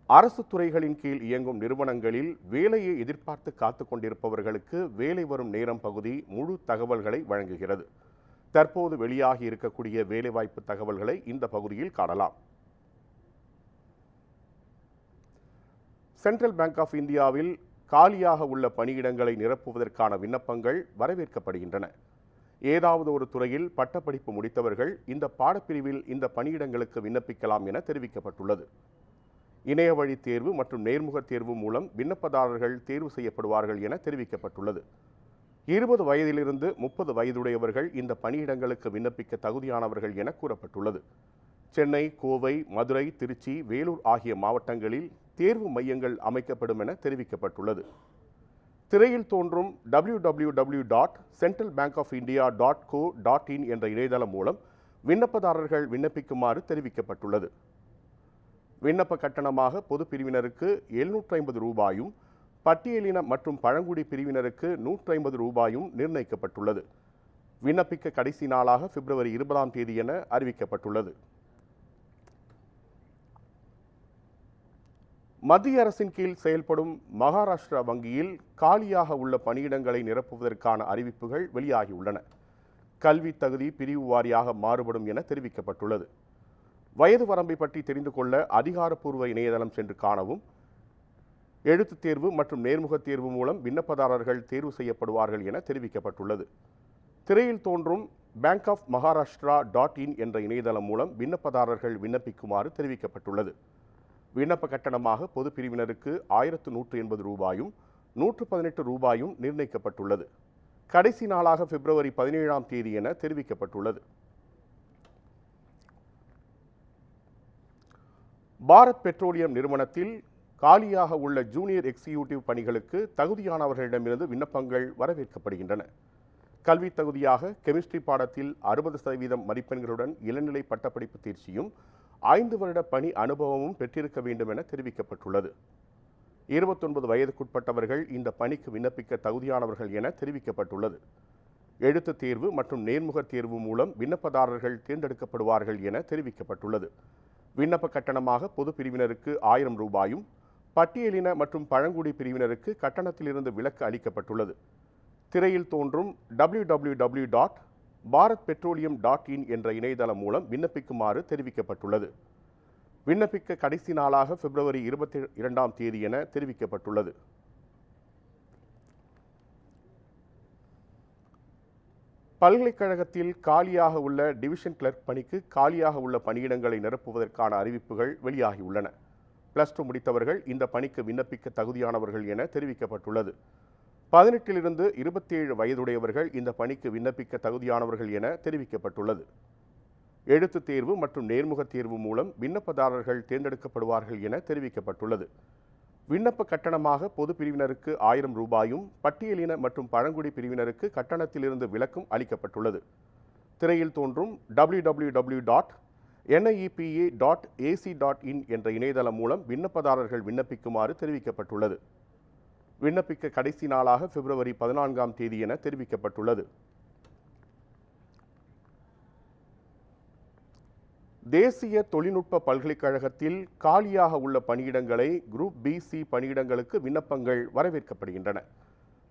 அரசு துறைகளின் கீழ் இயங்கும் நிறுவனங்களில் வேலையை எதிர்பார்த்து காத்துக் கொண்டிருப்பவர்களுக்கு வேலை வரும் நேரம் பகுதி முழு தகவல்களை வழங்குகிறது. தற்போது வெளியாகி இருக்கக்கூடிய வேலைவாய்ப்பு தகவல்களை இந்த பகுதியில் காணலாம். சென்ட்ரல் பேங்க் ஆஃப் இந்தியாவில் காலியாக உள்ள பணியிடங்களை நிரப்புவதற்கான விண்ணப்பங்கள் வரவேற்கப்படுகின்றன. ஏதாவது ஒரு துறையில் பட்டப்படிப்பு முடித்தவர்கள் இந்த பாடப்பிரிவில் இந்த பணியிடங்களுக்கு விண்ணப்பிக்கலாம் என தெரிவிக்கப்பட்டுள்ளது. இணைய வழி தேர்வு மற்றும் நேர்முக தேர்வு மூலம் விண்ணப்பதாரர்கள் தேர்வு செய்யப்படுவார்கள் என தெரிவிக்கப்பட்டுள்ளது. 20 வயதிலிருந்து 30 வயதுடையவர்கள் இந்த பணியிடங்களுக்கு விண்ணப்பிக்க தகுதியானவர்கள் என கூறப்பட்டுள்ளது. சென்னை, கோவை, மதுரை, திருச்சி, வேலூர் ஆகிய மாவட்டங்களில் தேர்வு மையங்கள் அமைக்கப்படும் என தெரிவிக்கப்பட்டுள்ளது. திரையில் தோன்றும் www.centralbankofindia.co.in என்ற இணையதளம் மூலம் விண்ணப்பதாரர்கள் விண்ணப்பிக்குமாறு தெரிவிக்கப்பட்டுள்ளது. விண்ணப்ப கட்டணமாக பொது பிரிவினருக்கு 750 ரூபாயும், பட்டியலின மற்றும் பழங்குடி பிரிவினருக்கு 150 ரூபாயும் நிர்ணயிக்கப்பட்டுள்ளது. விண்ணப்பிக்க கடைசி நாளாக பிப்ரவரி 20ஆம் தேதி என அறிவிக்கப்பட்டுள்ளது. மத்திய அரசின் கீழ் செயல்படும் மகாராஷ்டிரா வங்கியில் காலியாக உள்ள பணியிடங்களை நிரப்புவதற்கான அறிவிப்புகள் வெளியாகியுள்ளன. கல்வி தகுதி பிரிவு வாரியாக மாறுபடும் என தெரிவிக்கப்பட்டுள்ளது. வயது வரம்பை பற்றி தெரிந்து கொள்ள அதிகாரப்பூர்வ இணையதளம் சென்று காணவும். எழுத்துத் தேர்வு மற்றும் நேர்முக தேர்வு மூலம் விண்ணப்பதாரர்கள் தேர்வு செய்யப்படுவார்கள் என தெரிவிக்கப்பட்டுள்ளது. திரையில் தோன்றும் bankofmaharashtra.in என்ற இணையதளம் மூலம் விண்ணப்பதாரர்கள் விண்ணப்பிக்குமாறு தெரிவிக்கப்பட்டுள்ளது. விண்ணப்ப கட்டணமாக பொது பிரிவினருக்கு 1180 ரூபாயும், 118 ரூபாயும் நிர்ணயிக்கப்பட்டுள்ளது. கடைசி நாளாக பிப்ரவரி 17ஆம் தேதி என தெரிவிக்கப்பட்டுள்ளது. பாரத் பெட்ரோலியம் நிறுவனத்தில் காலியாக உள்ள ஜூனியர் எக்ஸிகியூட்டிவ் பணிகளுக்கு தகுதியானவர்களிடமிருந்து விண்ணப்பங்கள் வரவேற்கப்படுகின்றன. கல்வி தகுதியாக கெமிஸ்ட்ரி பாடத்தில் 60% மதிப்பெண்களுடன் இளநிலை பட்டப்படிப்பு தேர்ச்சியும் 5 வருட பணி அனுபவமும் பெற்றிருக்க வேண்டும் என தெரிவிக்கப்பட்டுள்ளது. 29 வயதுக்குட்பட்டவர்கள் இந்த பணிக்கு விண்ணப்பிக்க தகுதியானவர்கள் என தெரிவிக்கப்பட்டுள்ளது. எழுத்துத் தேர்வு மற்றும் நேர்முக தேர்வு மூலம் விண்ணப்பதாரர்கள் தேர்ந்தெடுக்கப்படுவார்கள் என தெரிவிக்கப்பட்டுள்ளது. விண்ணப்ப கட்டணமாக பொது பிரிவினருக்கு 1000 ரூபாயும், பட்டியலின மற்றும் பழங்குடி பிரிவினருக்கு கட்டணத்திலிருந்து விலக்கு அளிக்கப்பட்டுள்ளது. திரையில் தோன்றும் www.bharatpetroleum.in என்ற இணையதளம் மூலம் விண்ணப்பிக்குமாறு தெரிவிக்கப்பட்டுள்ளது. விண்ணப்பிக்க கடைசி நாளாக பிப்ரவரி 22ஆம் தேதி என தெரிவிக்கப்பட்டுள்ளது. பல்கலைக்கழகத்தில் காலியாக உள்ள டிவிஷன் கிளர்க் பணிக்கு காலியாக உள்ள பணியிடங்களை நிரப்புவதற்கான அறிவிப்புகள் வெளியாகியுள்ளன. +2 முடித்தவர்கள் இந்த பணிக்கு விண்ணப்பிக்க தகுதியானவர்கள் என தெரிவிக்கப்பட்டுள்ளது. 18 to 27 வயதுடையவர்கள் இந்த பணிக்கு விண்ணப்பிக்க தகுதியானவர்கள் என தெரிவிக்கப்பட்டுள்ளது. எழுத்துத் தேர்வு மற்றும் நேர்முக தேர்வு மூலம் விண்ணப்பதாரர்கள் தேர்ந்தெடுக்கப்படுவார்கள் என தெரிவிக்கப்பட்டுள்ளது. விண்ணப்ப கட்டணமாக பொது பிரிவினருக்கு 1000 ரூபாயும், பட்டியலின மற்றும் பழங்குடி பிரிவினருக்கு கட்டணத்திலிருந்து விலக்கும் அளிக்கப்பட்டுள்ளது. திரையில் தோன்றும் www.niepa.ac.in என்ற இணையதளம் மூலம் விண்ணப்பதாரர்கள் விண்ணப்பிக்குமாறு தெரிவிக்கப்பட்டுள்ளது. விண்ணப்பிக்க கடைசி நாளாக பிப்ரவரி 14ஆம் தேதி என தெரிவிக்கப்பட்டுள்ளது. தேசிய தொழில்நுட்ப பல்கலைக்கழகத்தில் காலியாக உள்ள பணியிடங்களை குரூப் B-C பணியிடங்களுக்கு விண்ணப்பங்கள் வரவேற்கப்படுகின்றன.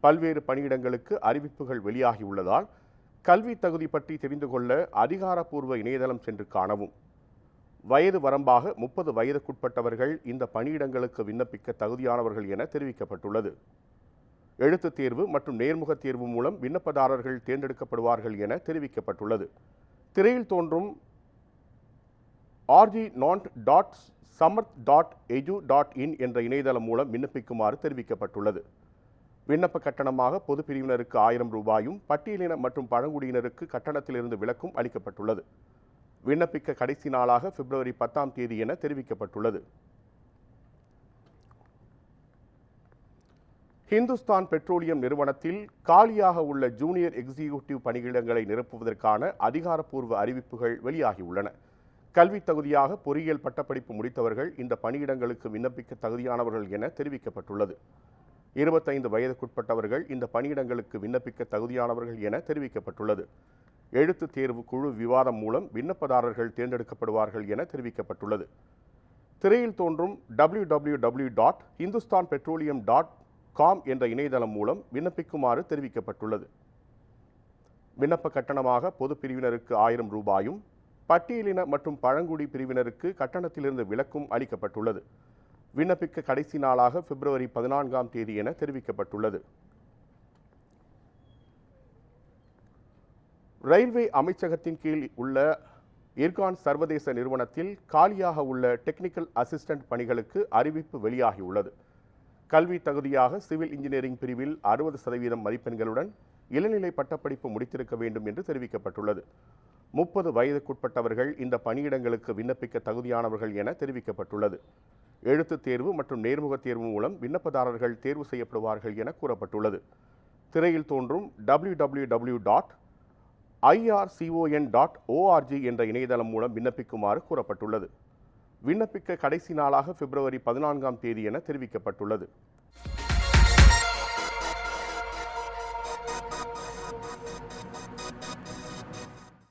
பல்வேறு பணியிடங்களுக்கு அறிவிப்புகள் வெளியாகியுள்ளதால் கல்வி தகுதி பற்றி தெரிந்து கொள்ள அதிகாரப்பூர்வ இணையதளம் சென்று காணவும். வயது வரம்பாக 30 வயதுக்குட்பட்டவர்கள் இந்த பணியிடங்களுக்கு விண்ணப்பிக்க தகுதியானவர்கள் என தெரிவிக்கப்பட்டுள்ளது. எழுத்துத் தேர்வு மற்றும் நேர்முக தேர்வு மூலம் விண்ணப்பதாரர்கள் தேர்ந்தெடுக்கப்படுவார்கள் என தெரிவிக்கப்பட்டுள்ளது. திரையில் தோன்றும் rgnont.samarth.edu.in என்ற இணையதளம் மூலம் விண்ணப்பிக்குமாறு தெரிவிக்கப்பட்டுள்ளது. விண்ணப்ப கட்டணமாக பொது பிரிவினருக்கு 1000 ரூபாயும், பட்டியலின மற்றும் பழங்குடியினருக்கு கட்டணத்திலிருந்து விலக்கும் அளிக்கப்பட்டுள்ளது. விண்ணப்பிக்க கடைசி நாளாக பிப்ரவரி 10ஆம் தேதி என தெரிவிக்கப்பட்டுள்ளது. ஹிந்துஸ்தான் பெட்ரோலியம் நிறுவனத்தில் காலியாக உள்ள ஜூனியர் எக்ஸிகியூட்டிவ் பணியிடங்களை நிரப்புவதற்கான அதிகாரப்பூர்வ அறிவிப்புகள் வெளியாகியுள்ளன. கல்வி தகுதியாக பொறியியல் பட்டப்படிப்பு முடித்தவர்கள் இந்த பணியிடங்களுக்கு விண்ணப்பிக்க தகுதியானவர்கள் என தெரிவிக்கப்பட்டுள்ளது. 25 வயதுக்குட்பட்டவர்கள் இந்த பணியிடங்களுக்கு விண்ணப்பிக்க தகுதியானவர்கள் என தெரிவிக்கப்பட்டுள்ளது. எழுத்துத் தேர்வு குழு விவாதம் மூலம் விண்ணப்பதாரர்கள் தேர்ந்தெடுக்கப்படுவார்கள் என தெரிவிக்கப்பட்டுள்ளது. திரையில் தோன்றும் www.hindustanpetroleum.com என்ற இணையதளம் மூலம் விண்ணப்பிக்குமாறு தெரிவிக்கப்பட்டுள்ளது. விண்ணப்ப கட்டணமாக பொது பிரிவினருக்கு 1000 ரூபாயும், பட்டியலின மற்றும் பழங்குடி பிரிவினருக்கு கட்டணத்திலிருந்து விலக்கும் அளிக்கப்பட்டுள்ளது. விண்ணப்பிக்க கடைசி நாளாக பிப்ரவரி 14ஆம் தேதி என தெரிவிக்கப்பட்டுள்ளது. ரயில்வே அமைச்சகத்தின் கீழ் உள்ள இர்கான் சர்வதேச நிறுவனத்தில் காலியாக உள்ள டெக்னிக்கல் அசிஸ்டன்ட் பணிகளுக்கு அறிவிப்பு வெளியாகியுள்ளது. கல்வி தகுதியாக சிவில் இன்ஜினியரிங் பிரிவில் 60% மதிப்பெண்களுடன் இளநிலை பட்டப்படிப்பு முடித்திருக்க வேண்டும் என்று தெரிவிக்கப்பட்டுள்ளது. 30 வயதுக்குட்பட்டவர்கள் இந்த பணியிடங்களுக்கு விண்ணப்பிக்க தகுதியானவர்கள் என தெரிவிக்கப்பட்டுள்ளது. எழுத்துத் தேர்வு மற்றும் நேர்முகத் தேர்வு மூலம் விண்ணப்பதாரர்கள் தேர்வு செய்யப்படுவார்கள் என கூறப்பட்டுள்ளது. திரையில் தோன்றும் www.ircon.org என்ற இணையதளம் மூலம் விண்ணப்பிக்குமாறு கூறப்பட்டுள்ளது. விண்ணப்பிக்க கடைசி நாளாக பிப்ரவரி 14ஆம் தேதி என தெரிவிக்கப்பட்டுள்ளது.